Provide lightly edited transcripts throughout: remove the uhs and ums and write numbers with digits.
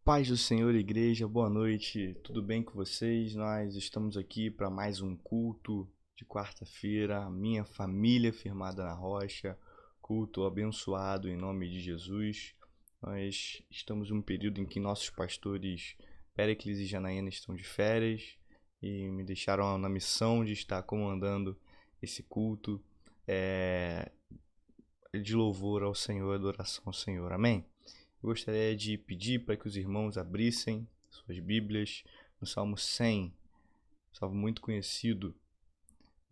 Paz do Senhor, igreja, boa noite, tudo bem com vocês? Nós estamos aqui para mais um culto de quarta-feira, minha família firmada na rocha, culto abençoado em nome de Jesus. Nós estamos em um período em que nossos pastores Péricles e Janaína estão de férias e me deixaram na missão de estar comandando esse culto de louvor ao Senhor, adoração ao Senhor, amém? Eu gostaria de pedir para que os irmãos abrissem suas Bíblias no Salmo 100, salmo muito conhecido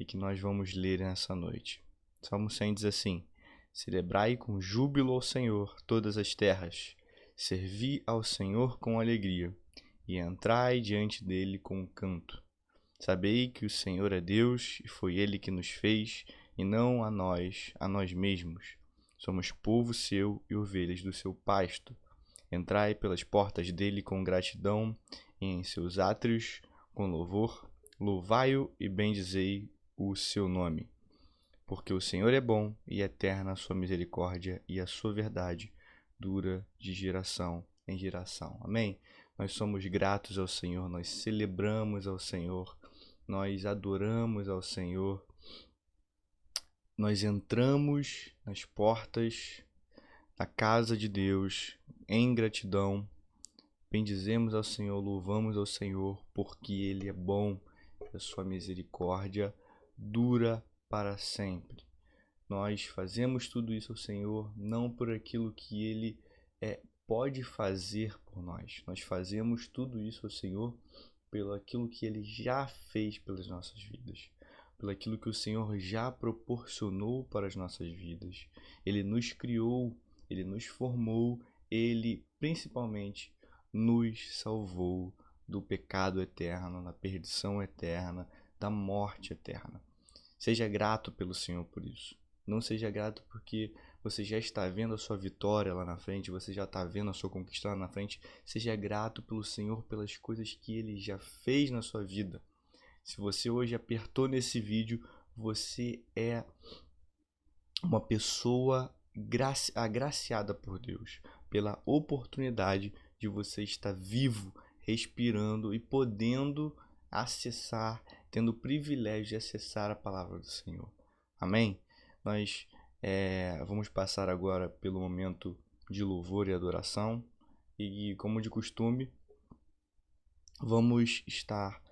e que nós vamos ler nessa noite. Salmo 100 diz assim: Celebrai com júbilo ao Senhor todas as terras, servi ao Senhor com alegria e entrai diante dele com canto. Sabei que o Senhor é Deus e foi ele que nos fez e não a nós mesmos. Somos povo seu e ovelhas do seu pasto. Entrai pelas portas dele com gratidão e em seus átrios com louvor. Louvai-o e bendizei o seu nome. Porque o Senhor é bom e eterna a sua misericórdia e a sua verdade dura de geração em geração. Amém? Nós somos gratos ao Senhor, nós celebramos ao Senhor, nós adoramos ao Senhor. Nós entramos nas portas da casa de Deus em gratidão, bendizemos ao Senhor, louvamos ao Senhor, porque Ele é bom e a sua misericórdia dura para sempre. Nós fazemos tudo isso ao Senhor não por aquilo que Ele pode fazer por nós. Nós fazemos tudo isso ao Senhor pelo aquilo que Ele já fez pelas nossas vidas. Pelo aquilo que o Senhor já proporcionou para as nossas vidas. Ele nos criou, Ele nos formou, Ele principalmente nos salvou do pecado eterno, da perdição eterna, da morte eterna. Seja grato pelo Senhor por isso. Não seja grato porque você já está vendo a sua vitória lá na frente, você já está vendo a sua conquista lá na frente. Seja grato pelo Senhor pelas coisas que Ele já fez na sua vida. Se você hoje apertou nesse vídeo, você é uma pessoa agraciada por Deus, pela oportunidade de você estar vivo, respirando e podendo acessar, tendo o privilégio de acessar a palavra do Senhor. Amém? Nós vamos passar agora pelo momento de louvor e adoração e, como de costume, vamos estar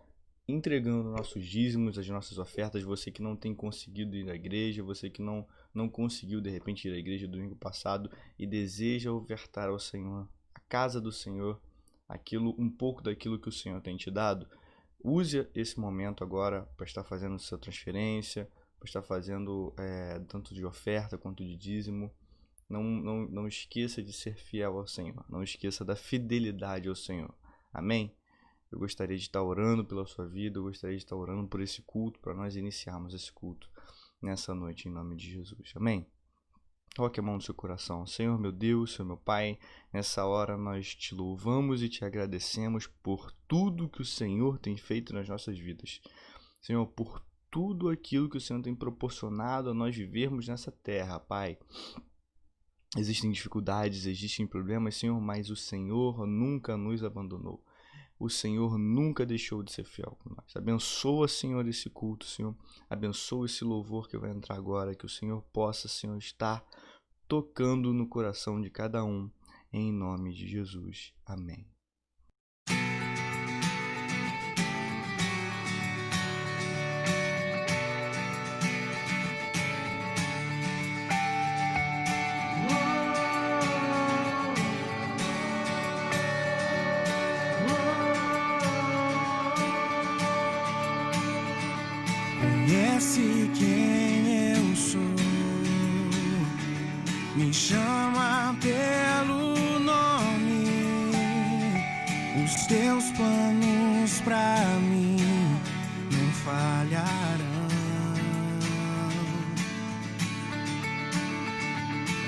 entregando nossos dízimos, as nossas ofertas. Você que não tem conseguido ir à igreja, você que não conseguiu de repente ir à igreja domingo passado e deseja ofertar ao Senhor, a casa do Senhor, um pouco daquilo que o Senhor tem te dado, use esse momento agora para estar fazendo sua transferência, para estar fazendo tanto de oferta quanto de dízimo. Não esqueça de ser fiel ao Senhor, não esqueça da fidelidade ao Senhor. Amém? Eu gostaria de estar orando pela sua vida, eu gostaria de estar orando por esse culto, para nós iniciarmos esse culto nessa noite, em nome de Jesus. Amém? Coloque a mão no seu coração. Senhor meu Deus, Senhor meu Pai, nessa hora nós te louvamos e te agradecemos por tudo que o Senhor tem feito nas nossas vidas. Senhor, por tudo aquilo que o Senhor tem proporcionado a nós vivermos nessa terra, Pai. Existem dificuldades, existem problemas, Senhor, mas o Senhor nunca nos abandonou. O Senhor nunca deixou de ser fiel com nós. Abençoa, Senhor, esse culto, Senhor. Abençoa esse louvor que vai entrar agora. Que o Senhor possa, Senhor, estar tocando no coração de cada um. Em nome de Jesus. Amém. Conhece quem eu sou, me chama pelo nome, os teus planos pra mim não falharão.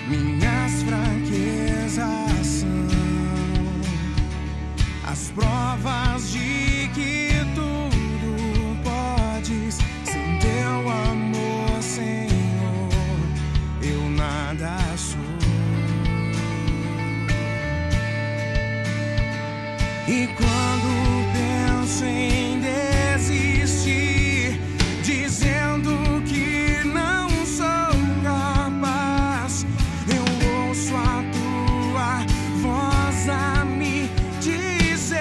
Minhas fraquezas são as provas de que tudo podes. Sem teu amor, Senhor, eu nada sou. E quando penso em desistir, dizendo que não sou capaz, eu ouço a tua voz a me dizer: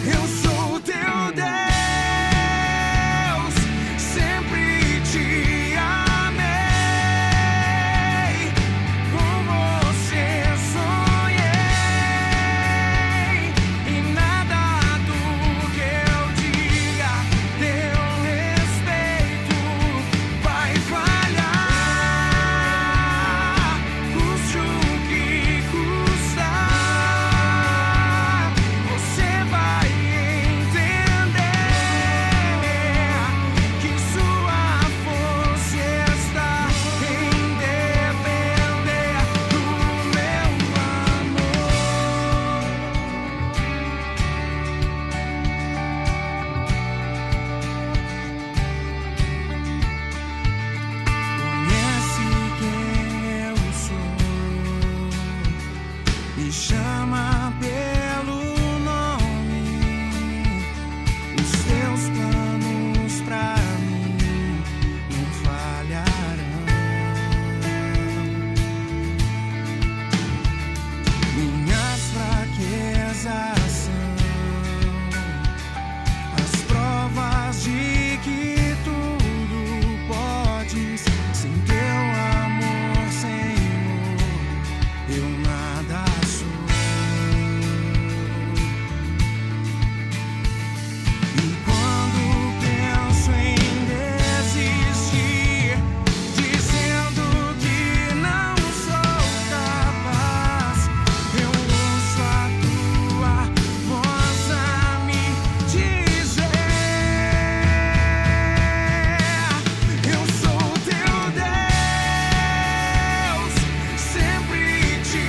eu sou teu Deus, sempre te amei, com você sonhei, e nada do que eu diga, teu respeito vai falhar, custe o que custar, você vai entender que sua força está em depender do meu amor. Conhece quem eu sou, me chama pelo nome, os teus planos pra mim não falharão. Minhas fraquezas são as provas de que tudo podes. Sem teu amor, Senhor, eu nada sou. E quando penso em desistir, dizendo que não sou capaz, eu ouço a tua voz a me dizer: eu sou teu Deus, sempre te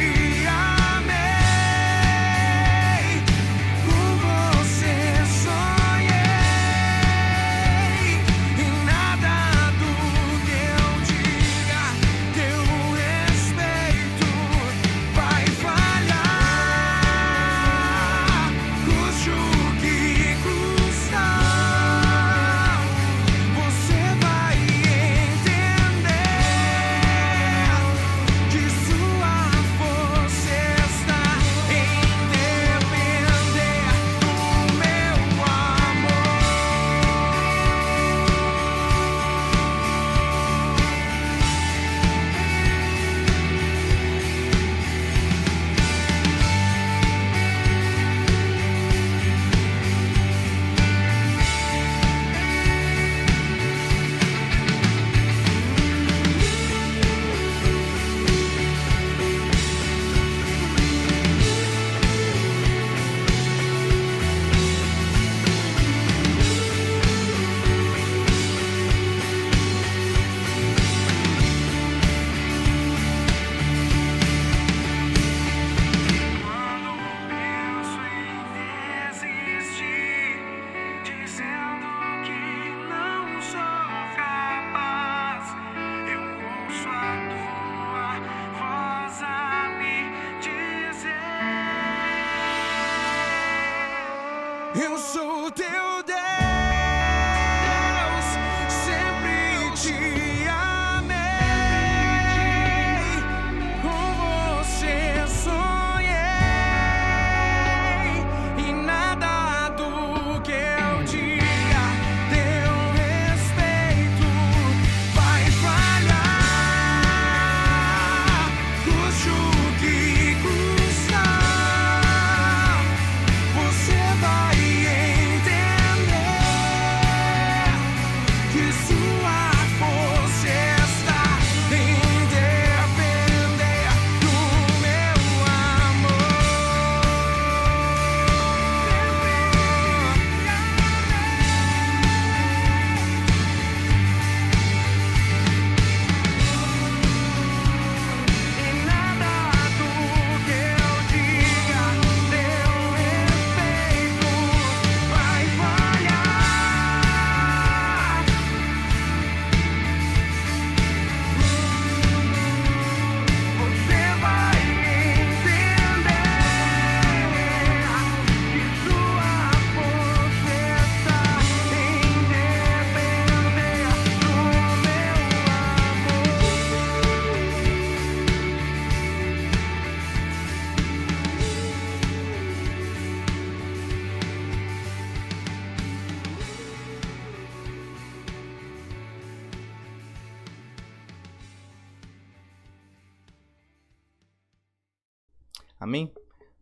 Amém?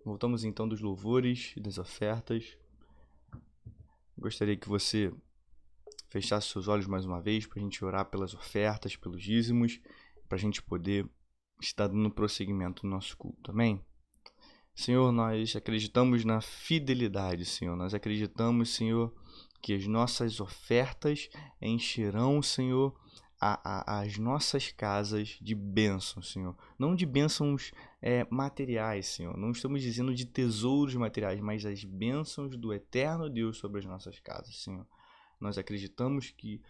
Voltamos então dos louvores e das ofertas. Gostaria que você fechasse seus olhos mais uma vez para a gente orar pelas ofertas, pelos dízimos, para a gente poder estar dando prosseguimento no nosso culto. Amém? Senhor, nós acreditamos na fidelidade, Senhor. Nós acreditamos, Senhor, que as nossas ofertas encherão, Senhor, as nossas casas de bênçãos, Senhor. Não de bênçãos materiais, Senhor. Não estamos dizendo de tesouros materiais, mas as bênçãos do eterno Deus sobre as nossas casas, Senhor. Nós acreditamos que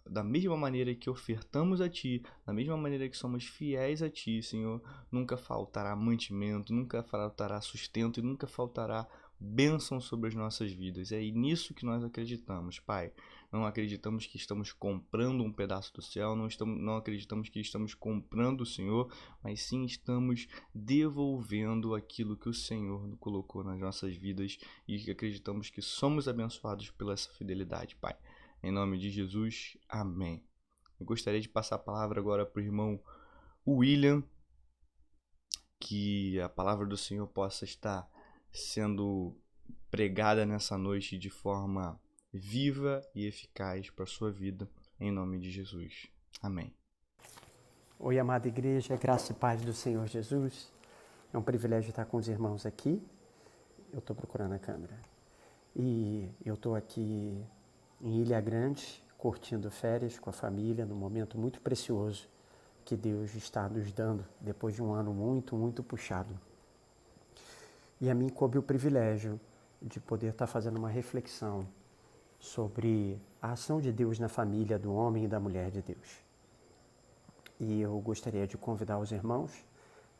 da mesma maneira que ofertamos a Ti, da mesma maneira que somos fiéis a Ti, Senhor, nunca faltará mantimento, nunca faltará sustento e nunca faltará bênção sobre as nossas vidas. É nisso que nós acreditamos, Pai. Não acreditamos que estamos comprando um pedaço do céu, não acreditamos que estamos comprando o Senhor, mas sim estamos devolvendo aquilo que o Senhor colocou nas nossas vidas e acreditamos que somos abençoados pela essa fidelidade, Pai. Em nome de Jesus, amém. Eu gostaria de passar a palavra agora para o irmão William, que a palavra do Senhor possa estar sendo pregada nessa noite de forma viva e eficaz para a sua vida, em nome de Jesus. Amém. Oi, amada igreja, graça e paz do Senhor Jesus. É um privilégio estar com os irmãos aqui. Eu estou procurando a câmera. E eu estou aqui em Ilha Grande, curtindo férias com a família, num momento muito precioso que Deus está nos dando depois de um ano muito, muito puxado. E a mim coube o privilégio de poder estar fazendo uma reflexão sobre a ação de Deus na família do homem e da mulher de Deus. E eu gostaria de convidar os irmãos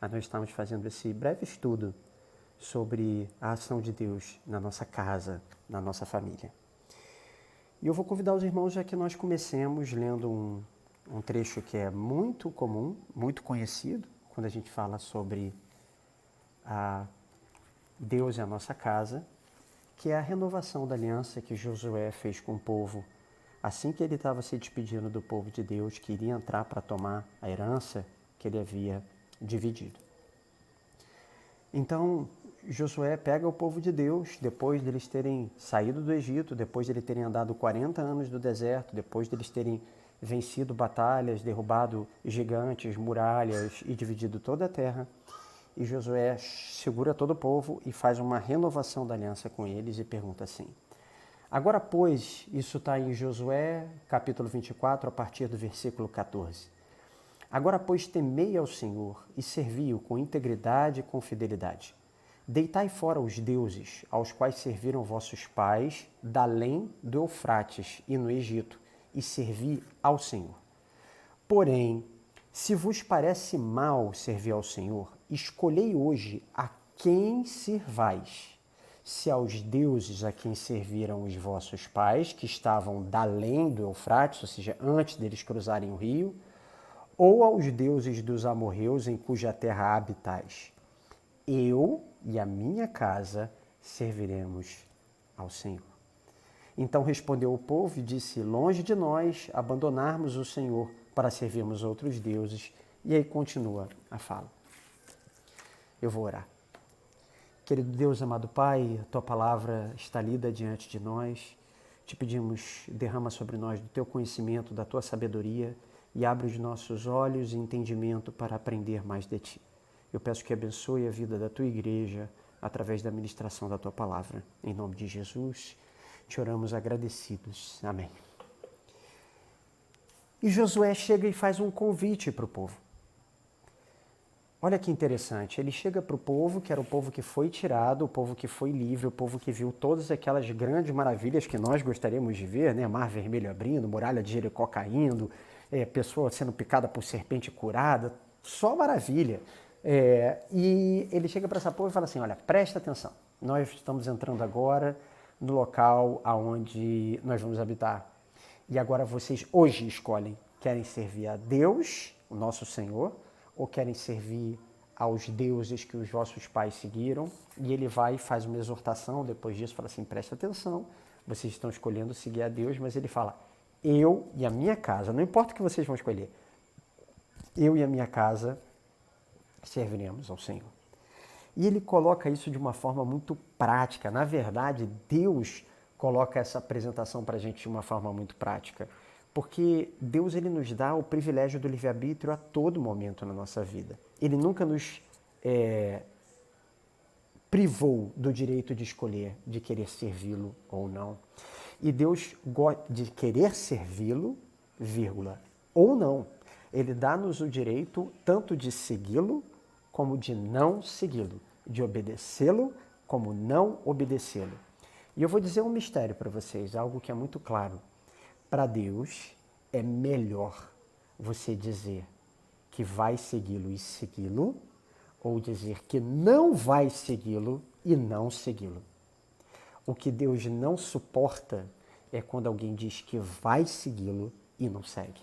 a nós estarmos fazendo esse breve estudo sobre a ação de Deus na nossa casa, na nossa família. E eu vou convidar os irmãos a que nós comecemos lendo um trecho que é muito comum, muito conhecido, quando a gente fala sobre Deus e a nossa casa, que é a renovação da aliança que Josué fez com o povo, assim que ele estava se despedindo do povo de Deus, que iria entrar para tomar a herança que ele havia dividido. Então, Josué pega o povo de Deus, depois deles terem saído do Egito, depois de eles terem andado 40 anos do deserto, depois deles terem vencido batalhas, derrubado gigantes, muralhas e dividido toda a terra. E Josué segura todo o povo e faz uma renovação da aliança com eles e pergunta assim: agora, pois, isso está em Josué, capítulo 24, a partir do versículo 14. Agora, pois, temei ao Senhor e servi-o com integridade e com fidelidade. Deitai fora os deuses aos quais serviram vossos pais, da além do Eufrates e no Egito, e servi ao Senhor. Porém, se vos parece mal servir ao Senhor, escolhei hoje a quem servais. Se aos deuses a quem serviram os vossos pais, que estavam da além do Eufrates, ou seja, antes deles cruzarem o rio, ou aos deuses dos amorreus em cuja terra habitais. Eu e a minha casa serviremos ao Senhor. Então respondeu o povo e disse: longe de nós abandonarmos o Senhor para servirmos outros deuses. E aí continua a fala. Eu vou orar. Querido Deus, amado Pai, a Tua palavra está lida diante de nós. Te pedimos, derrama sobre nós do Teu conhecimento, da Tua sabedoria e abre os nossos olhos e entendimento para aprender mais de Ti. Eu peço que abençoe a vida da Tua igreja através da ministração da Tua palavra. Em nome de Jesus, te oramos agradecidos. Amém. E Josué chega e faz um convite para o povo. Olha que interessante, ele chega para o povo, que era o povo que foi tirado, o povo que foi livre, o povo que viu todas aquelas grandes maravilhas que nós gostaríamos de ver, né? Mar Vermelho abrindo, muralha de Jericó caindo, pessoa sendo picada por serpente curada, só maravilha. E ele chega para essa povo e fala assim: olha, presta atenção, nós estamos entrando agora no local aonde nós vamos habitar. E agora vocês hoje escolhem, querem servir a Deus, o nosso Senhor, ou querem servir aos deuses que os vossos pais seguiram? E ele vai e faz uma exortação, depois disso fala assim: presta atenção, vocês estão escolhendo seguir a Deus, mas ele fala: eu e a minha casa, não importa o que vocês vão escolher, eu e a minha casa serviremos ao Senhor. E ele coloca isso de uma forma muito prática. Na verdade, Deus coloca essa apresentação para a gente de uma forma muito prática. Porque Deus ele nos dá o privilégio do livre-arbítrio a todo momento na nossa vida. Ele nunca nos privou do direito de escolher, de querer servi-lo ou não. E Deus gosta de querer servi-lo, vírgula, ou não. Ele dá-nos o direito tanto de segui-lo como de não segui-lo, de obedecê-lo como não obedecê-lo. E eu vou dizer um mistério para vocês, algo que é muito claro. Para Deus é melhor você dizer que vai segui-lo e segui-lo, ou dizer que não vai segui-lo e não segui-lo. O que Deus não suporta é quando alguém diz que vai segui-lo e não segue.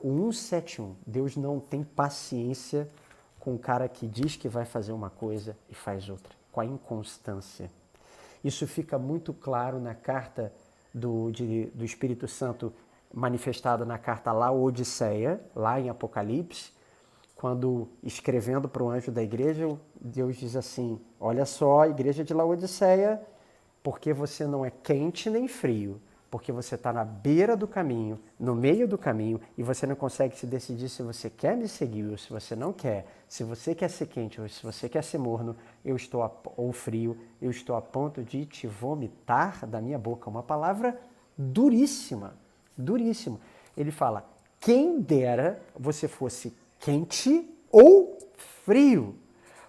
O 171. Deus não tem paciência com o cara que diz que vai fazer uma coisa e faz outra, com a inconstância. Isso fica muito claro na carta do Espírito Santo manifestada na carta Laodiceia, lá em Apocalipse, quando escrevendo para o anjo da igreja, Deus diz assim: olha só, igreja de Laodiceia, porque você não é quente nem frio, porque você está na beira do caminho, no meio do caminho, e você não consegue se decidir se você quer me seguir ou se você não quer, se você quer ser quente ou se você quer ser morno, ou frio, eu estou a ponto de te vomitar da minha boca. Uma palavra duríssima, duríssima. Ele fala: quem dera você fosse quente ou frio.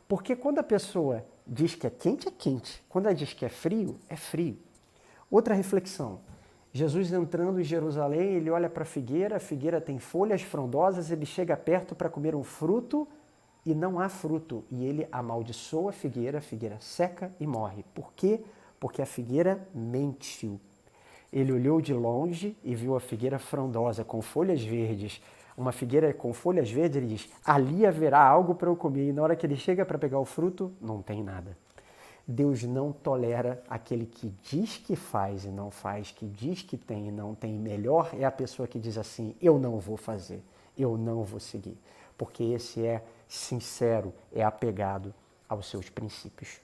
Porque quando a pessoa diz que é quente, quando ela diz que é frio, é frio. Outra reflexão. Jesus entrando em Jerusalém, ele olha para a figueira tem folhas frondosas, ele chega perto para comer um fruto e não há fruto. E ele amaldiçoa a figueira seca e morre. Por quê? Porque a figueira mentiu. Ele olhou de longe e viu a figueira frondosa, com folhas verdes. Uma figueira com folhas verdes, ele diz: ali haverá algo para eu comer. E na hora que ele chega para pegar o fruto, não tem nada. Deus não tolera aquele que diz que faz e não faz, que diz que tem e não tem. Melhor é a pessoa que diz assim: eu não vou fazer, eu não vou seguir. Porque esse é sincero, é apegado aos seus princípios.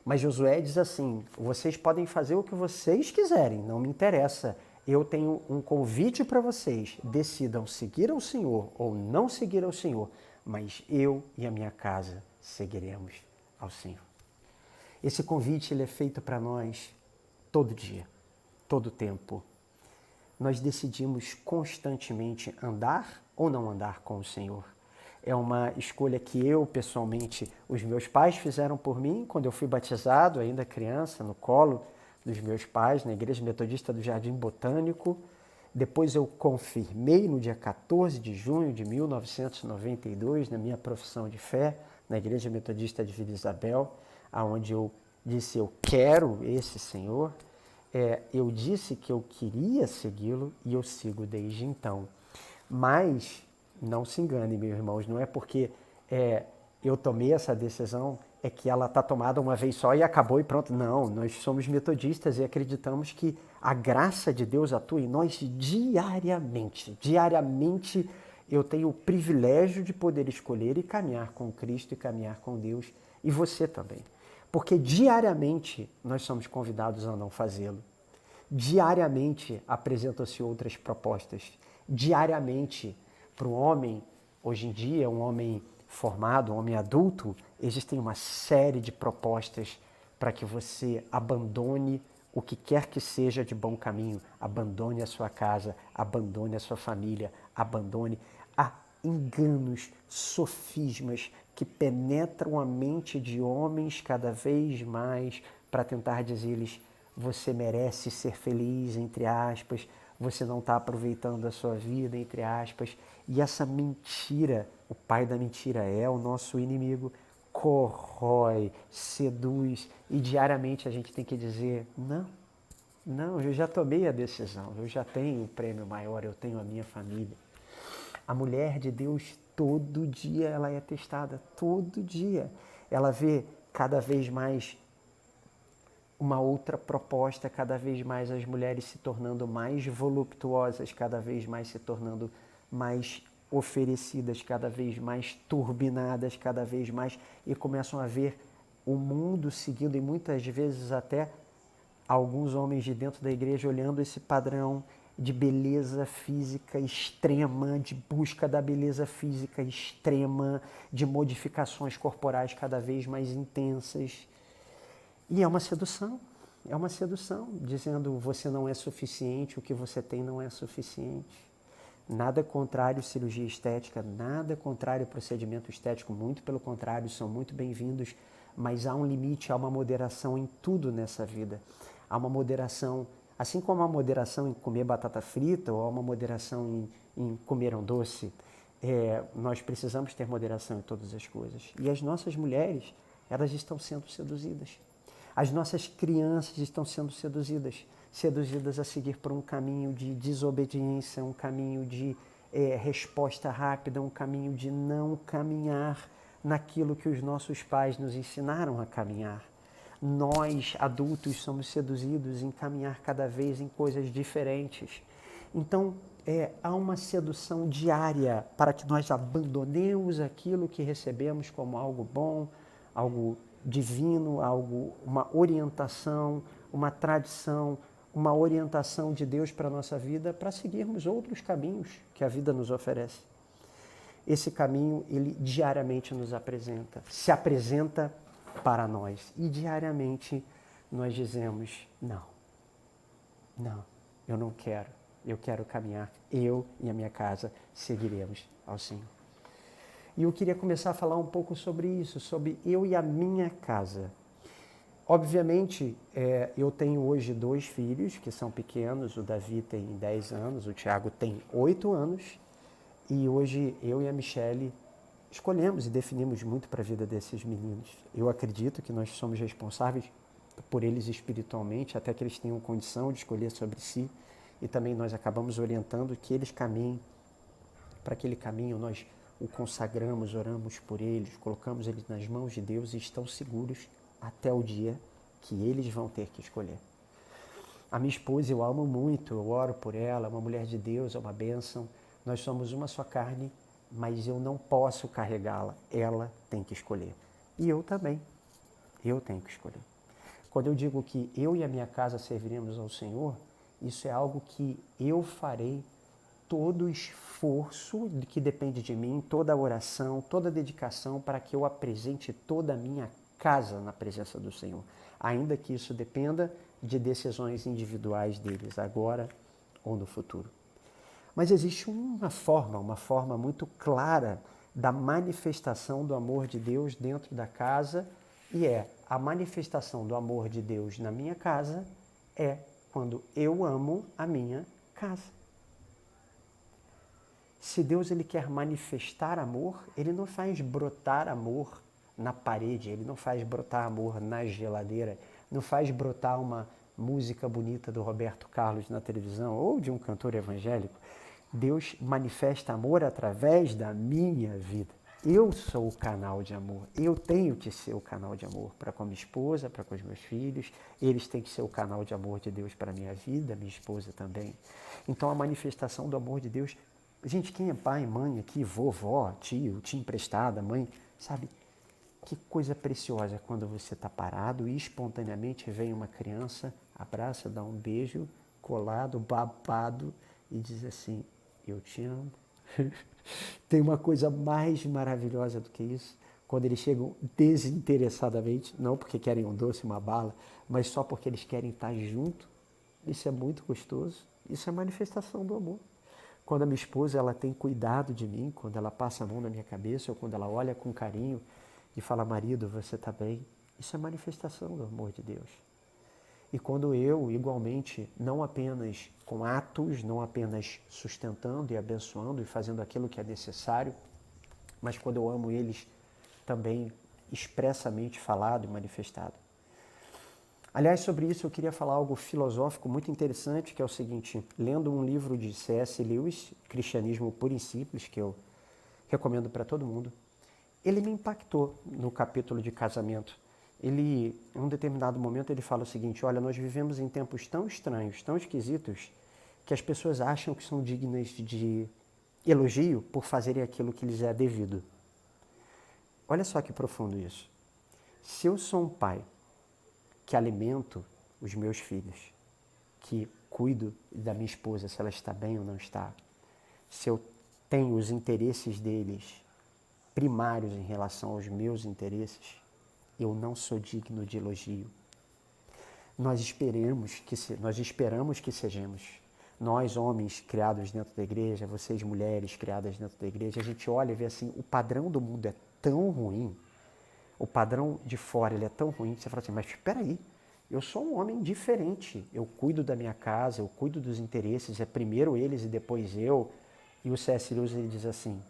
Mas Josué diz assim: vocês podem fazer o que vocês quiserem, não me interessa. Eu tenho um convite para vocês. Decidam seguir ao Senhor ou não seguir ao Senhor, mas eu e a minha casa seguiremos ao Senhor. Esse convite ele é feito para nós todo dia, todo tempo. Nós decidimos constantemente andar ou não andar com o Senhor. É uma escolha que eu, pessoalmente, os meus pais fizeram por mim quando eu fui batizado, ainda criança, no colo dos meus pais, na Igreja Metodista do Jardim Botânico. Depois eu confirmei no dia 14 de junho de 1992, na minha profissão de fé, na Igreja Metodista de Vila Isabel, aonde eu disse: eu quero esse Senhor. Eu disse que eu queria segui-lo e eu sigo desde então. Mas não se engane, meus irmãos, não é porque eu tomei essa decisão, é que ela está tomada uma vez só e acabou e pronto. Não, nós somos metodistas e acreditamos que a graça de Deus atua em nós diariamente. Diariamente eu tenho o privilégio de poder escolher e caminhar com Cristo e caminhar com Deus, e você também. Porque diariamente nós somos convidados a não fazê-lo. Diariamente apresentam-se outras propostas. Diariamente, para o homem, hoje em dia, um homem formado, um homem adulto, existem uma série de propostas para que você abandone o que quer que seja de bom caminho, abandone a sua casa, abandone a sua família, abandone. Há enganos, sofismas que penetram a mente de homens cada vez mais para tentar dizer-lhes: você merece ser feliz, entre aspas, você não está aproveitando a sua vida, entre aspas. E essa mentira, o pai da mentira é o nosso inimigo, corrói, seduz, e diariamente a gente tem que dizer: não, eu já tomei a decisão, eu já tenho o prêmio maior, eu tenho a minha família. A mulher de Deus, todo dia ela é testada, todo dia. Ela vê cada vez mais uma outra proposta, cada vez mais as mulheres se tornando mais voluptuosas, cada vez mais se tornando mais oferecidas, cada vez mais turbinadas, cada vez mais, e começam a ver o mundo seguindo, e muitas vezes até alguns homens de dentro da igreja olhando esse padrão de beleza física extrema, de busca da beleza física extrema, de modificações corporais cada vez mais intensas. E é uma sedução, dizendo você não é suficiente, o que você tem não é suficiente. Nada contrário cirurgia estética, nada contrário procedimento estético, muito pelo contrário, são muito bem-vindos, mas há um limite, há uma moderação em tudo nessa vida. Há uma moderação, assim como há uma moderação em comer batata frita ou há uma moderação em comer um doce, nós precisamos ter moderação em todas as coisas. E as nossas mulheres, elas estão sendo seduzidas. As nossas crianças estão sendo seduzidas a seguir por um caminho de desobediência, um caminho de resposta rápida, um caminho de não caminhar naquilo que os nossos pais nos ensinaram a caminhar. Nós, adultos, somos seduzidos em caminhar cada vez em coisas diferentes. Então, há uma sedução diária para que nós abandonemos aquilo que recebemos como algo bom, algo divino, uma orientação, uma tradição, uma orientação de Deus para a nossa vida, para seguirmos outros caminhos que a vida nos oferece. Esse caminho, ele diariamente nos apresenta, se apresenta para nós. E diariamente nós dizemos, não, eu não quero, eu quero caminhar, eu e a minha casa seguiremos ao Senhor. E eu queria começar a falar um pouco sobre isso, sobre eu e a minha casa. Obviamente, eu tenho hoje 2 filhos que são pequenos, o Davi tem 10 anos, o Tiago tem 8 anos, e hoje eu e a Michele escolhemos e definimos muito para a vida desses meninos. Eu acredito que nós somos responsáveis por eles espiritualmente, até que eles tenham condição de escolher sobre si, e também nós acabamos orientando que eles caminhem. Para aquele caminho nós o consagramos, oramos por eles, colocamos eles nas mãos de Deus e estão seguros até o dia que eles vão ter que escolher. A minha esposa eu amo muito, eu oro por ela, é uma mulher de Deus, é uma bênção. Nós somos uma só carne, mas eu não posso carregá-la, ela tem que escolher. E eu também, eu tenho que escolher. Quando eu digo que eu e a minha casa serviremos ao Senhor, isso é algo que eu farei todo o esforço que depende de mim, toda a oração, toda a dedicação para que eu apresente toda a minha casa na presença do Senhor, ainda que isso dependa de decisões individuais deles, agora ou no futuro. Mas existe uma forma muito clara da manifestação do amor de Deus dentro da casa, e a manifestação do amor de Deus na minha casa é quando eu amo a minha casa. Se Deus ele quer manifestar amor, ele não faz brotar amor na parede, ele não faz brotar amor na geladeira, não faz brotar uma música bonita do Roberto Carlos na televisão ou de um cantor evangélico. Deus manifesta amor através da minha vida. Eu sou o canal de amor, eu tenho que ser o canal de amor para com a minha esposa, para com os meus filhos, eles têm que ser o canal de amor de Deus para a minha vida, minha esposa também. Então a manifestação do amor de Deus, gente, quem é pai, mãe aqui, vovó, tio emprestada, mãe, sabe? Que coisa preciosa quando você está parado e espontaneamente vem uma criança, abraça, dá um beijo, colado, babado e diz assim, eu te amo. Tem uma coisa mais maravilhosa do que isso, quando eles chegam desinteressadamente, não porque querem um doce, uma bala, mas só porque eles querem estar junto. Isso é muito gostoso, isso é manifestação do amor. Quando a minha esposa ela tem cuidado de mim, quando ela passa a mão na minha cabeça, ou quando ela olha com carinho e fala, marido, você está bem? Isso é manifestação do amor de Deus. E quando eu, igualmente, não apenas com atos, não apenas sustentando e abençoando e fazendo aquilo que é necessário, mas quando eu amo eles também expressamente falado e manifestado. Aliás, sobre isso eu queria falar algo filosófico muito interessante, que é o seguinte, lendo um livro de C.S. Lewis, Cristianismo Puro e Simples, que eu recomendo para todo mundo, ele me impactou no capítulo de casamento. Ele, em um determinado momento, ele fala o seguinte, olha, nós vivemos em tempos tão estranhos, tão esquisitos, que as pessoas acham que são dignas de elogio por fazerem aquilo que lhes é devido. Olha só que profundo isso. Se eu sou um pai que alimento os meus filhos, que cuido da minha esposa, se ela está bem ou não está, se eu tenho os interesses deles primários em relação aos meus interesses, eu não sou digno de elogio. Nós esperamos que sejamos. Nós, homens criados dentro da igreja, vocês, mulheres criadas dentro da igreja, a gente olha e vê assim, o padrão do mundo é tão ruim, o padrão de fora ele é tão ruim, que você fala assim, mas espera aí, eu sou um homem diferente, eu cuido da minha casa, eu cuido dos interesses, é primeiro eles e depois eu. E o C.S. Lewis ele diz assim,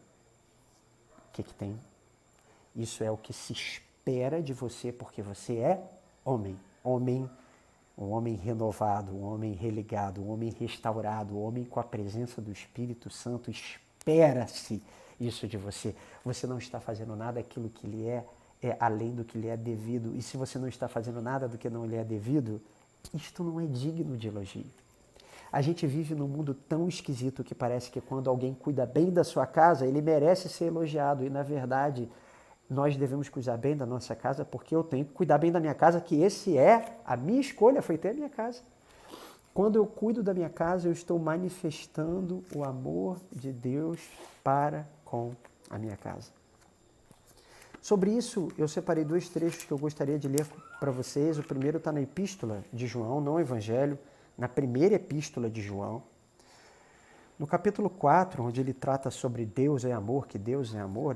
o que tem? Isso é o que se espera de você, porque você é homem. Um homem renovado, um homem religado, um homem restaurado, um homem com a presença do Espírito Santo. Espera-se isso de você. Você não está fazendo nada aquilo que lhe é além do que lhe é devido. E se você não está fazendo nada do que não lhe é devido, isto não é digno de elogio. A gente vive num mundo tão esquisito que parece que quando alguém cuida bem da sua casa, ele merece ser elogiado. E, na verdade, nós devemos cuidar bem da nossa casa porque eu tenho que cuidar bem da minha casa, que a minha escolha foi ter a minha casa. Quando eu cuido da minha casa, eu estou manifestando o amor de Deus para com a minha casa. Sobre isso, eu separei 2 trechos que eu gostaria de ler para vocês. O primeiro está na Epístola de João, não o Evangelho, na primeira Epístola de João. No capítulo 4, onde ele trata sobre Deus é amor, que Deus é amor,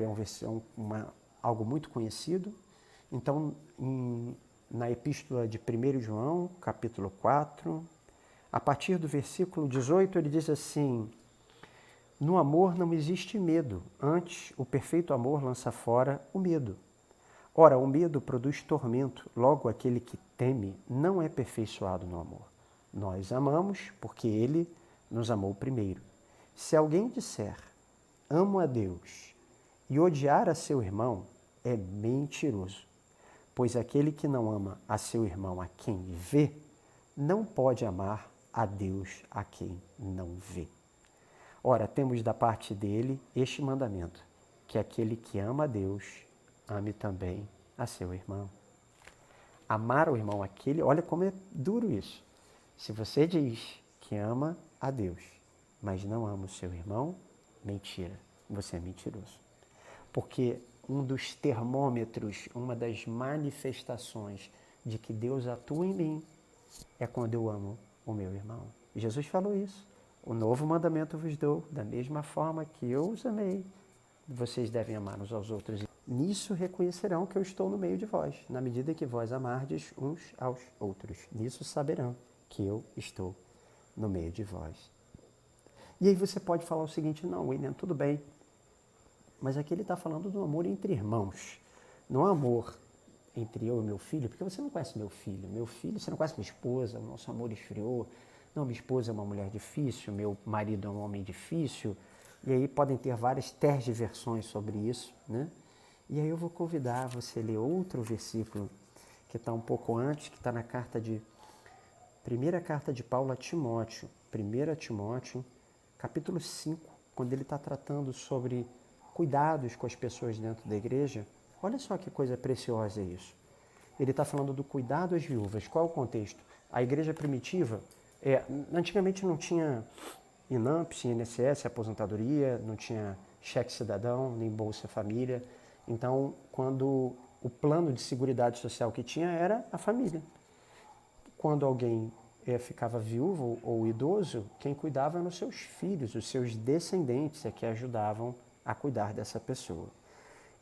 algo muito conhecido. Então, na Epístola de 1 João, capítulo 4, a partir do versículo 18, ele diz assim, no amor não existe medo, antes o perfeito amor lança fora o medo. Ora, o medo produz tormento, logo aquele que teme não é aperfeiçoado no amor. Nós amamos porque ele nos amou primeiro. Se alguém disser, amo a Deus, e odiar a seu irmão, é mentiroso. Pois aquele que não ama a seu irmão a quem vê, não pode amar a Deus a quem não vê. Ora, temos da parte dele este mandamento, que aquele que ama a Deus, ame também a seu irmão. Amar o irmão olha como é duro isso. Se você diz que ama a Deus, mas não ama o seu irmão, mentira, você é mentiroso. Porque um dos termômetros, uma das manifestações de que Deus atua em mim é quando eu amo o meu irmão. Jesus falou isso. O novo mandamento vos dou, da mesma forma que eu os amei, vocês devem amar uns aos outros. Nisso reconhecerão que eu estou no meio de vós, na medida que vós amardes uns aos outros. Nisso saberão que eu estou no meio de vós. E aí você pode falar o seguinte, não, William, tudo bem, mas aqui ele está falando do amor entre irmãos, não amor entre eu e meu filho, porque você não conhece meu filho, você não conhece minha esposa, o nosso amor esfriou, não, minha esposa é uma mulher difícil, meu marido é um homem difícil, e aí podem ter várias tergiversões sobre isso, né? E aí eu vou convidar você a ler outro versículo que está um pouco antes, que está na primeira carta de Paulo a Timóteo, 1 Timóteo, capítulo 5, quando ele está tratando sobre cuidados com as pessoas dentro da igreja. Olha só que coisa preciosa é isso. Ele está falando do cuidado às viúvas. Qual é o contexto? A igreja primitiva, antigamente não tinha INAMPS, INSS, aposentadoria, não tinha cheque cidadão, nem Bolsa Família. Então, quando o plano de seguridade social que tinha era a família. Quando alguém ficava viúvo ou idoso, quem cuidava eram os seus filhos, os seus descendentes é que ajudavam a cuidar dessa pessoa.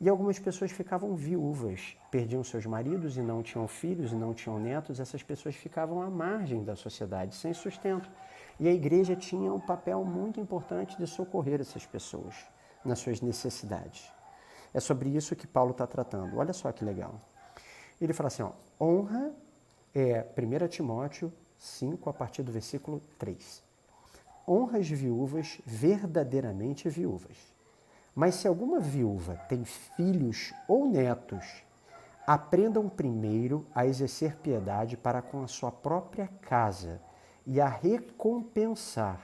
E algumas pessoas ficavam viúvas, perdiam seus maridos e não tinham filhos e não tinham netos, essas pessoas ficavam à margem da sociedade, sem sustento. E a igreja tinha um papel muito importante de socorrer essas pessoas nas suas necessidades. É sobre isso que Paulo está tratando. Olha só que legal. Ele fala assim, honra 1 Timóteo 5, a partir do versículo 3. Honra as viúvas verdadeiramente viúvas. Mas se alguma viúva tem filhos ou netos, aprendam primeiro a exercer piedade para com a sua própria casa e a recompensar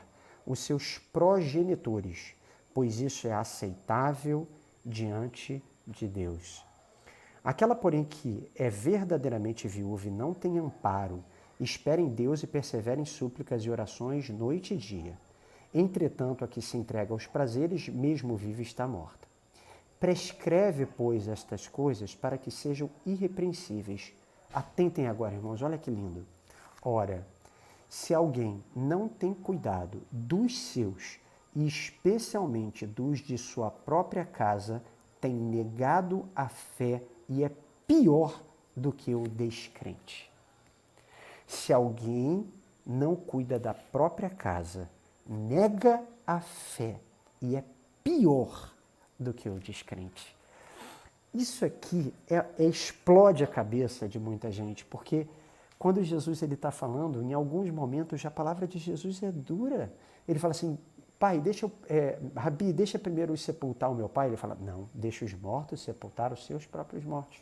os seus progenitores, pois isso é aceitável diante de Deus. Aquela, porém, que é verdadeiramente viúva e não tem amparo, espera em Deus e persevera em súplicas e orações noite e dia. Entretanto, a que se entrega aos prazeres, mesmo viva, está morta. Prescreve, pois, estas coisas para que sejam irrepreensíveis. Atentem agora, irmãos, olha que lindo. Ora, se alguém não tem cuidado dos seus, e especialmente dos de sua própria casa, tem negado a fé e é pior do que o descrente. Se alguém não cuida da própria casa, nega a fé e é pior do que o descrente. Isso aqui explode a cabeça de muita gente, porque quando Jesus está falando, em alguns momentos a palavra de Jesus é dura. Ele fala assim, pai, Rabi, deixa primeiro sepultar o meu pai. Ele fala, não, deixa os mortos sepultar os seus próprios mortos.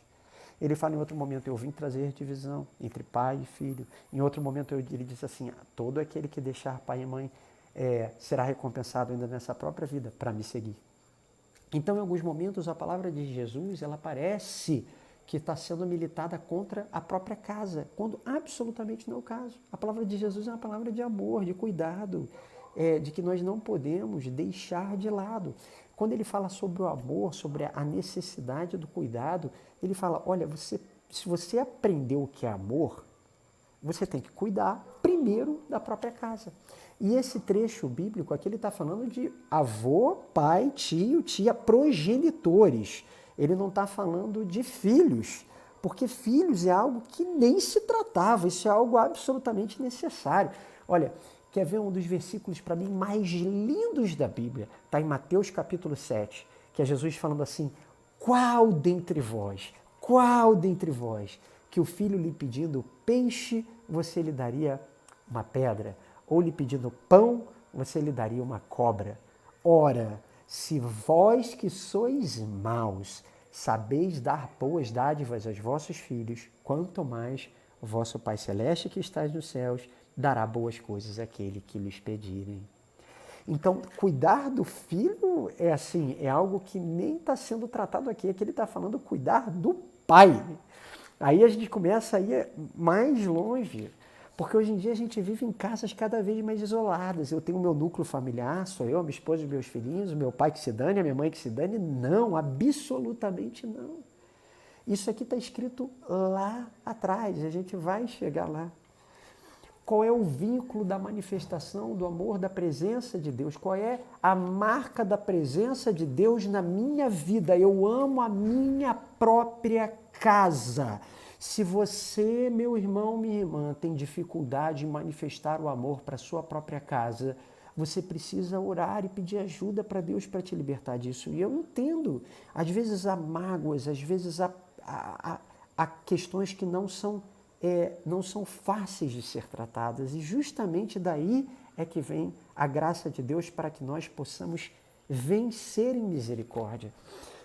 Ele fala em outro momento, eu vim trazer divisão entre pai e filho. Em outro momento ele diz assim, todo aquele que deixar pai e mãe será recompensado ainda nessa própria vida para me seguir. Então, em alguns momentos, a palavra de Jesus, ela parece que está sendo militada contra a própria casa, quando absolutamente não é o caso. A palavra de Jesus é uma palavra de amor, de cuidado, de que nós não podemos deixar de lado. Quando ele fala sobre o amor, sobre a necessidade do cuidado, ele fala, olha, se você aprendeu o que é amor, você tem que cuidar primeiro da própria casa. E esse trecho bíblico aqui, ele está falando de avô, pai, tio, tia, progenitores. Ele não está falando de filhos, porque filhos é algo que nem se tratava, isso é algo absolutamente necessário. Olha, quer ver um dos versículos para mim mais lindos da Bíblia? Está em Mateus capítulo 7, que é Jesus falando assim, qual dentre vós, que o filho lhe pedindo peixe, você lhe daria uma pedra? Ou lhe pedindo pão, você lhe daria uma cobra? Ora, se vós que sois maus, sabeis dar boas dádivas aos vossos filhos, quanto mais o vosso Pai Celeste que está nos céus dará boas coisas àquele que lhes pedirem. Então, cuidar do filho é algo que nem está sendo tratado aqui. Aqui ele está falando cuidar do pai. Aí a gente começa a ir mais longe, porque hoje em dia a gente vive em casas cada vez mais isoladas. Eu tenho o meu núcleo familiar, sou eu, a minha esposa e os meus filhinhos, o meu pai que se dane, a minha mãe que se dane. Não, absolutamente não. Isso aqui está escrito lá atrás, a gente vai chegar lá. Qual é o vínculo da manifestação do amor, da presença de Deus? Qual é a marca da presença de Deus na minha vida? Eu amo a minha própria casa. Se você, meu irmão, minha irmã, tem dificuldade em manifestar o amor para a sua própria casa, você precisa orar e pedir ajuda para Deus para te libertar disso. E eu entendo. Às vezes há mágoas, às vezes há questões que não são fáceis de ser tratadas. E justamente daí é que vem a graça de Deus para que nós possamos vencer em misericórdia.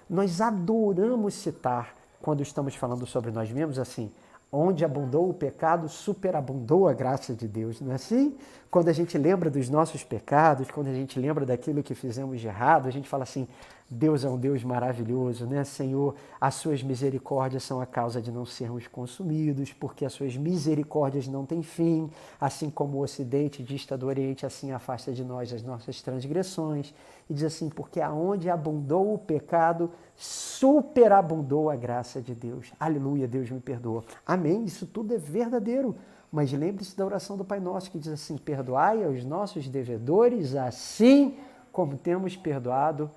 Nós adoramos citar, quando estamos falando sobre nós mesmos, assim, onde abundou o pecado, superabundou a graça de Deus, não é assim? Quando a gente lembra dos nossos pecados, quando a gente lembra daquilo que fizemos de errado, a gente fala assim, Deus é um Deus maravilhoso, né? Senhor, as suas misericórdias são a causa de não sermos consumidos, porque as suas misericórdias não têm fim, assim como o Ocidente dista do Oriente, assim afasta de nós as nossas transgressões. E diz assim, porque aonde abundou o pecado, superabundou a graça de Deus. Aleluia, Deus me perdoa. Amém, isso tudo é verdadeiro. Mas lembre-se da oração do Pai Nosso, que diz assim, perdoai aos nossos devedores, assim como temos perdoado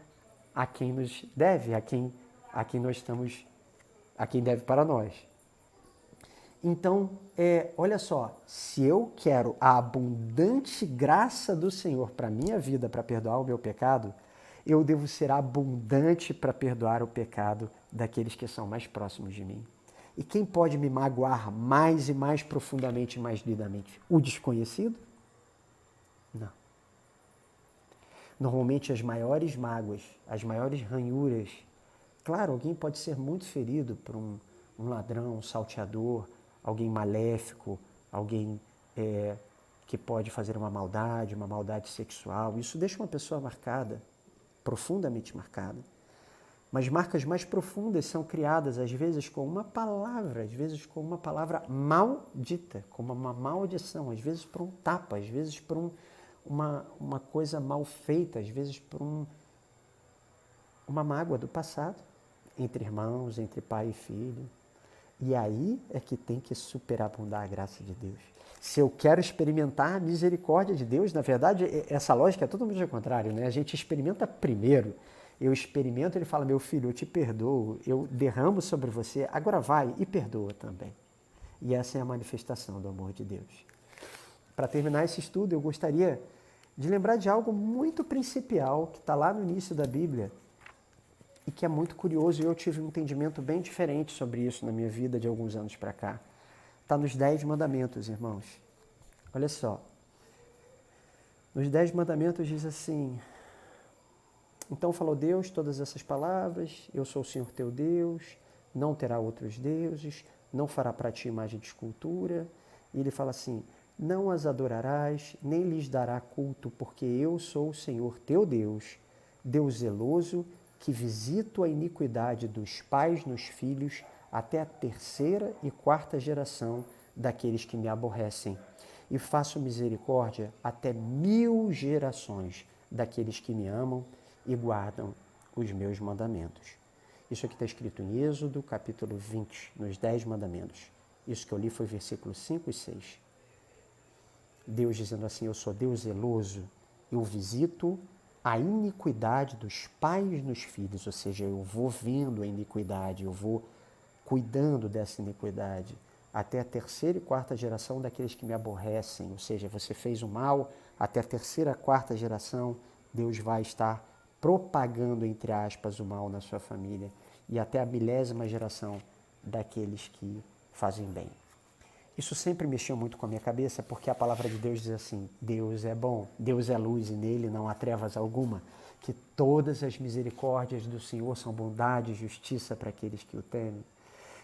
a quem nos deve, a quem deve para nós. Então, olha só, se eu quero a abundante graça do Senhor para a minha vida, para perdoar o meu pecado, eu devo ser abundante para perdoar o pecado daqueles que são mais próximos de mim. E quem pode me magoar mais e mais profundamente e mais doidamente? O desconhecido? Não. Normalmente as maiores mágoas, as maiores ranhuras, claro, alguém pode ser muito ferido por um ladrão, um salteador, alguém maléfico, alguém que pode fazer uma maldade sexual. Isso deixa uma pessoa marcada. profundamente marcada. Mas marcas mais profundas são criadas, às vezes, com uma palavra, às vezes com uma palavra maldita, como uma maldição, às vezes por um tapa, às vezes por uma coisa mal feita, às vezes por uma mágoa do passado, entre irmãos, entre pai e filho. E aí é que tem que superabundar a graça de Deus. Se eu quero experimentar a misericórdia de Deus, na verdade, essa lógica é totalmente ao contrário, né? A gente experimenta primeiro. Eu experimento, ele fala, meu filho, eu te perdoo, eu derramo sobre você, agora vai e perdoa também. E essa é a manifestação do amor de Deus. Para terminar esse estudo, eu gostaria de lembrar de algo muito principal que está lá no início da Bíblia e que é muito curioso, e eu tive um entendimento bem diferente sobre isso na minha vida de alguns anos para cá. Está nos 10 mandamentos, irmãos. Olha só. Nos 10 mandamentos diz assim: então falou Deus todas essas palavras, eu sou o Senhor teu Deus, não terá outros deuses, não fará para ti imagem de escultura. E ele fala assim, não as adorarás, nem lhes dará culto, porque eu sou o Senhor teu Deus, Deus zeloso, que visito a iniquidade dos pais nos filhos, até a 3ª e 4ª geração daqueles que me aborrecem. E faço misericórdia até 1000 gerações daqueles que me amam e guardam os meus mandamentos. Isso aqui está escrito em Êxodo, capítulo 20, nos 10 mandamentos. Isso que eu li foi versículos 5 e 6. Deus dizendo assim, eu sou Deus zeloso, eu visito a iniquidade dos pais nos filhos, ou seja, eu vou vendo a iniquidade, eu vou cuidando dessa iniquidade, até a 3ª e 4ª geração daqueles que me aborrecem, ou seja, você fez o mal, até a 3ª, 4ª geração, Deus vai estar propagando, entre aspas, o mal na sua família, e até a 1000ª geração daqueles que fazem bem. Isso sempre mexeu muito com a minha cabeça, porque a palavra de Deus diz assim, Deus é bom, Deus é luz e nele não há trevas alguma, que todas as misericórdias do Senhor são bondade e justiça para aqueles que o temem,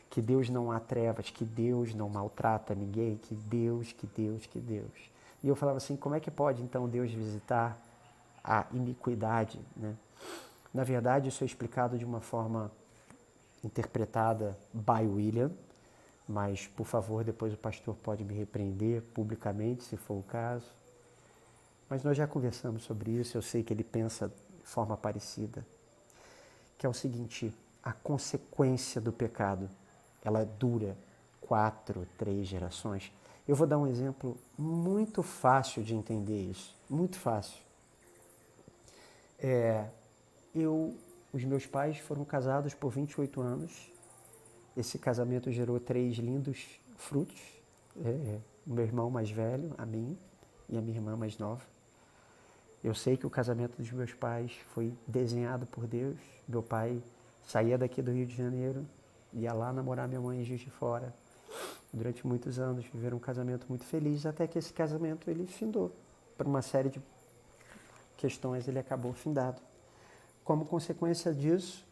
que Deus não há trevas, que Deus não maltrata ninguém, que Deus, que Deus, que Deus. E eu falava assim, como é que pode então Deus visitar a iniquidade, né? Na verdade, isso é explicado de uma forma interpretada by William, mas, por favor, depois o pastor pode me repreender publicamente, se for o caso. Mas nós já conversamos sobre isso, eu sei que ele pensa de forma parecida, que é o seguinte, a consequência do pecado, ela dura 4, 3 gerações. Eu vou dar um exemplo muito fácil de entender isso, muito fácil. Os meus pais foram casados por 28 anos. Esse casamento gerou 3 lindos frutos. O meu irmão mais velho, a mim, e a minha irmã mais nova. Eu sei que o casamento dos meus pais foi desenhado por Deus. Meu pai saía daqui do Rio de Janeiro, ia lá namorar minha mãe em Juiz de Fora. Durante muitos anos viveram um casamento muito feliz, até que esse casamento ele findou. Por uma série de questões ele acabou findado. Como consequência disso,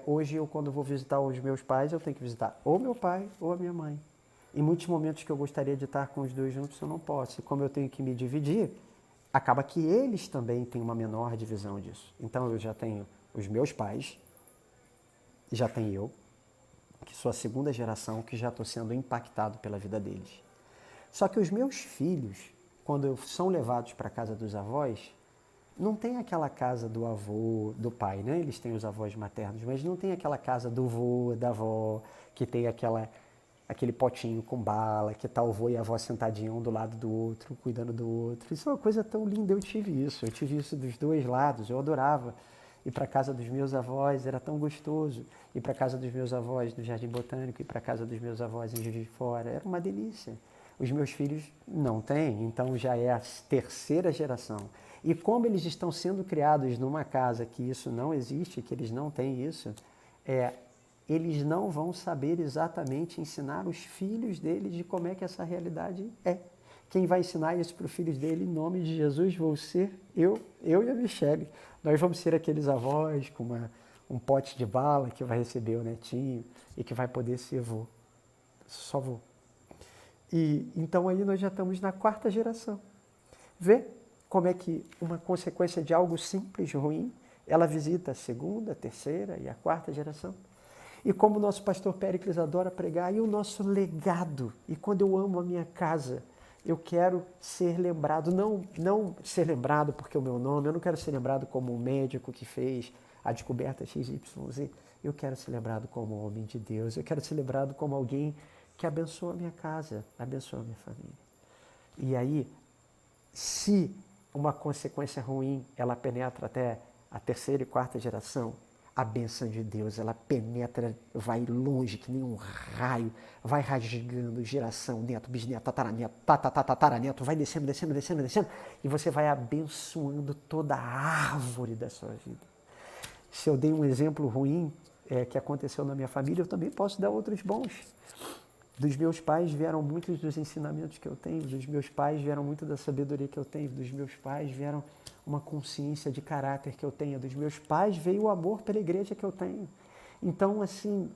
hoje eu quando vou visitar os meus pais, eu tenho que visitar ou meu pai ou a minha mãe. Em muitos momentos que eu gostaria de estar com os dois juntos, eu não posso. E como eu tenho que me dividir, acaba que eles também têm uma menor divisão disso. Então eu já tenho os meus pais, já tenho eu, que sou a 2ª geração, que já estou sendo impactado pela vida deles. Só que os meus filhos, quando são levados para a casa dos avós, não tem aquela casa do avô, do pai, né? Eles têm os avós maternos, mas não tem aquela casa do vô, da avó, que tem aquele potinho com bala, que tá o vô e a avó sentadinho um do lado do outro, cuidando do outro. Isso é uma coisa tão linda, eu tive isso dos dois lados, eu adorava. Ir para a casa dos meus avós era tão gostoso, ir para a casa dos meus avós no Jardim Botânico, ir para a casa dos meus avós em Juiz de Fora, era uma delícia. Os meus filhos não têm, então já é a 3ª geração. E como eles estão sendo criados numa casa que isso não existe, que eles não têm isso, eles não vão saber exatamente ensinar os filhos deles de como é que essa realidade é. Quem vai ensinar isso para os filhos dele, em nome de Jesus, vou ser eu e a Michele. Nós vamos ser aqueles avós com um pote de bala que vai receber o netinho e que vai poder ser vô. Só vô. E então aí nós já estamos na 4ª geração. Vê como é que uma consequência de algo simples, ruim, ela visita a segunda, a terceira e a quarta geração. E como o nosso pastor Péricles adora pregar, e o nosso legado. E quando eu amo a minha casa, eu quero ser lembrado, não ser lembrado porque é o meu nome, eu não quero ser lembrado como um médico que fez a descoberta XYZ. Eu quero ser lembrado como um homem de Deus, eu quero ser lembrado como alguém que abençoa a minha casa, abençoa a minha família. E aí, se uma consequência ruim, ela penetra até a terceira e quarta geração, a bênção de Deus, ela penetra, vai longe, que nem um raio, vai rasgando geração, neto, bisneto, tataraneto, tataraneto, vai descendo, descendo, descendo, descendo, e você vai abençoando toda a árvore da sua vida. Se eu dei um exemplo ruim que aconteceu na minha família, eu também posso dar outros bons. Dos meus pais vieram muitos dos ensinamentos que eu tenho, dos meus pais vieram muito da sabedoria que eu tenho, dos meus pais vieram uma consciência de caráter que eu tenho, dos meus pais veio o amor pela igreja que eu tenho. Então, assim,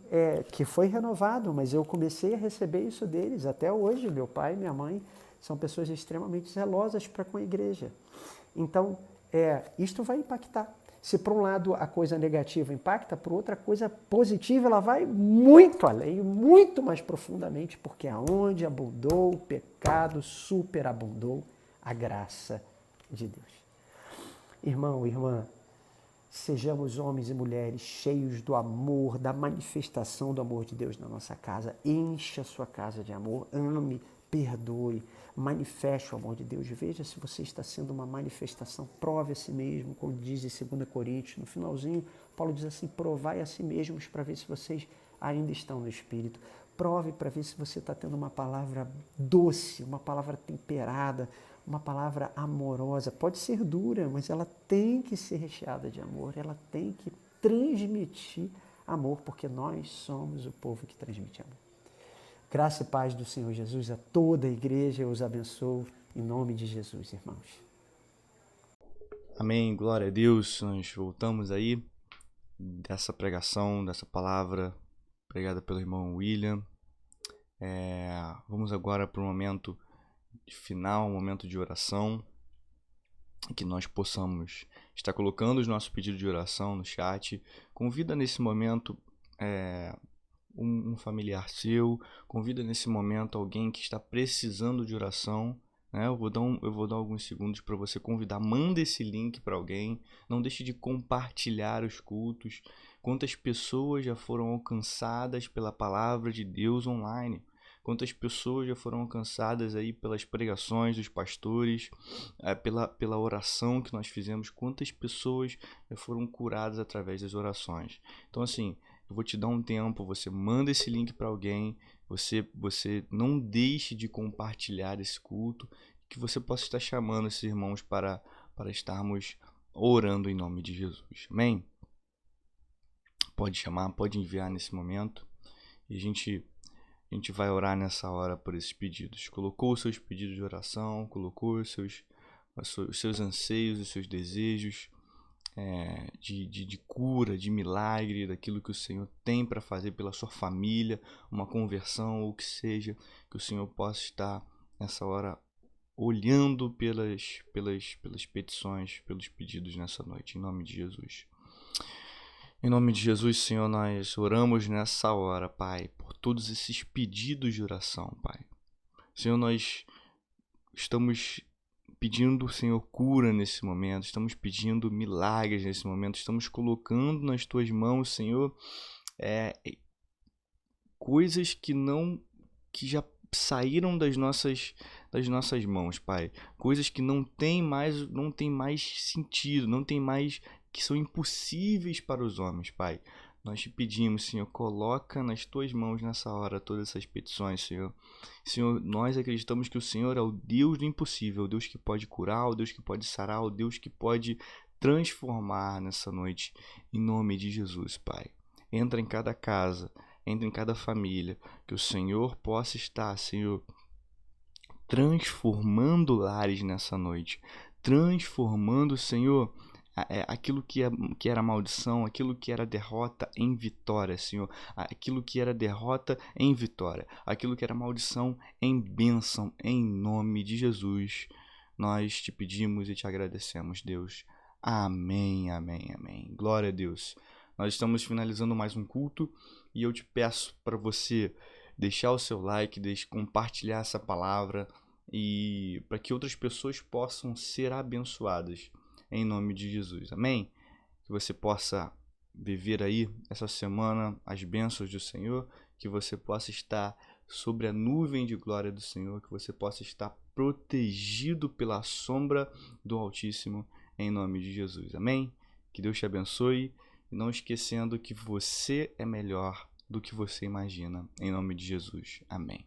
que foi renovado, mas eu comecei a receber isso deles. Até hoje, meu pai e minha mãe são pessoas extremamente zelosas para com a igreja. Então, isto vai impactar. Se por um lado a coisa negativa impacta, por outra coisa positiva, ela vai muito além, muito mais profundamente, porque aonde abundou o pecado, superabundou a graça de Deus. Irmão, irmã, sejamos homens e mulheres cheios do amor, da manifestação do amor de Deus na nossa casa. Encha a sua casa de amor, ame, perdoe, manifeste o amor de Deus. Veja se você está sendo uma manifestação, prove a si mesmo, como diz em 2 Coríntios. No finalzinho, Paulo diz assim, provai a si mesmos para ver se vocês ainda estão no Espírito. Prove para ver se você está tendo uma palavra doce, uma palavra temperada, uma palavra amorosa. Pode ser dura, mas ela tem que ser recheada de amor, ela tem que transmitir amor, porque nós somos o povo que transmite amor. Graça e paz do Senhor Jesus a toda a igreja, eu os abençoo em nome de Jesus, irmãos. Amém, glória a Deus. Nós voltamos aí dessa pregação, dessa palavra pregada pelo irmão William. Vamos agora para um momento final, um momento de oração, que nós possamos estar colocando os nossos pedidos de oração no chat. Convida nesse momento um familiar seu, convida nesse momento alguém que está precisando de oração, né? Eu vou dar alguns segundos para você convidar, manda esse link para alguém, não deixe de compartilhar os cultos. Quantas pessoas já foram alcançadas pela palavra de Deus online? Quantas pessoas já foram alcançadas aí pelas pregações dos pastores, pela oração que nós fizemos? Quantas pessoas já foram curadas através das orações? Então, assim, eu vou te dar um tempo, você manda esse link para alguém, você não deixe de compartilhar esse culto, que você possa estar chamando esses irmãos para estarmos orando em nome de Jesus. Amém? Pode chamar, pode enviar nesse momento, e a gente vai orar nessa hora por esses pedidos. Colocou os seus pedidos de oração, colocou os seus anseios, os seus desejos de cura, de milagre, daquilo que o Senhor tem para fazer pela sua família, uma conversão ou o que seja, que o Senhor possa estar nessa hora olhando pelas petições, pelos pedidos nessa noite, em nome de Jesus. Em nome de Jesus, Senhor, nós oramos nessa hora, Pai, por todos esses pedidos de oração, Pai. Senhor, nós estamos pedindo, Senhor, cura nesse momento, estamos pedindo milagres nesse momento, estamos colocando nas Tuas mãos, Senhor, coisas que já saíram das nossas mãos, Pai. Coisas que não tem mais sentido, que são impossíveis para os homens, Pai. Nós te pedimos, Senhor, coloca nas Tuas mãos nessa hora todas essas petições, Senhor. Senhor, nós acreditamos que o Senhor é o Deus do impossível, o Deus que pode curar, o Deus que pode sarar, o Deus que pode transformar nessa noite, em nome de Jesus, Pai. Entra em cada casa, entra em cada família, que o Senhor possa estar, Senhor, transformando lares nessa noite, transformando, Senhor, aquilo que era maldição, aquilo que era derrota em vitória, Senhor, aquilo que era derrota em vitória, aquilo que era maldição em bênção, em nome de Jesus. Nós te pedimos e te agradecemos, Deus. Amém, amém, amém. Glória a Deus. Nós estamos finalizando mais um culto e eu te peço para você deixar o seu like, compartilhar essa palavra e para que outras pessoas possam ser abençoadas em nome de Jesus. Amém? Que você possa viver aí essa semana as bênçãos do Senhor, que você possa estar sobre a nuvem de glória do Senhor, que você possa estar protegido pela sombra do Altíssimo, em nome de Jesus. Amém? Que Deus te abençoe, e não esquecendo que você é melhor do que você imagina, em nome de Jesus. Amém.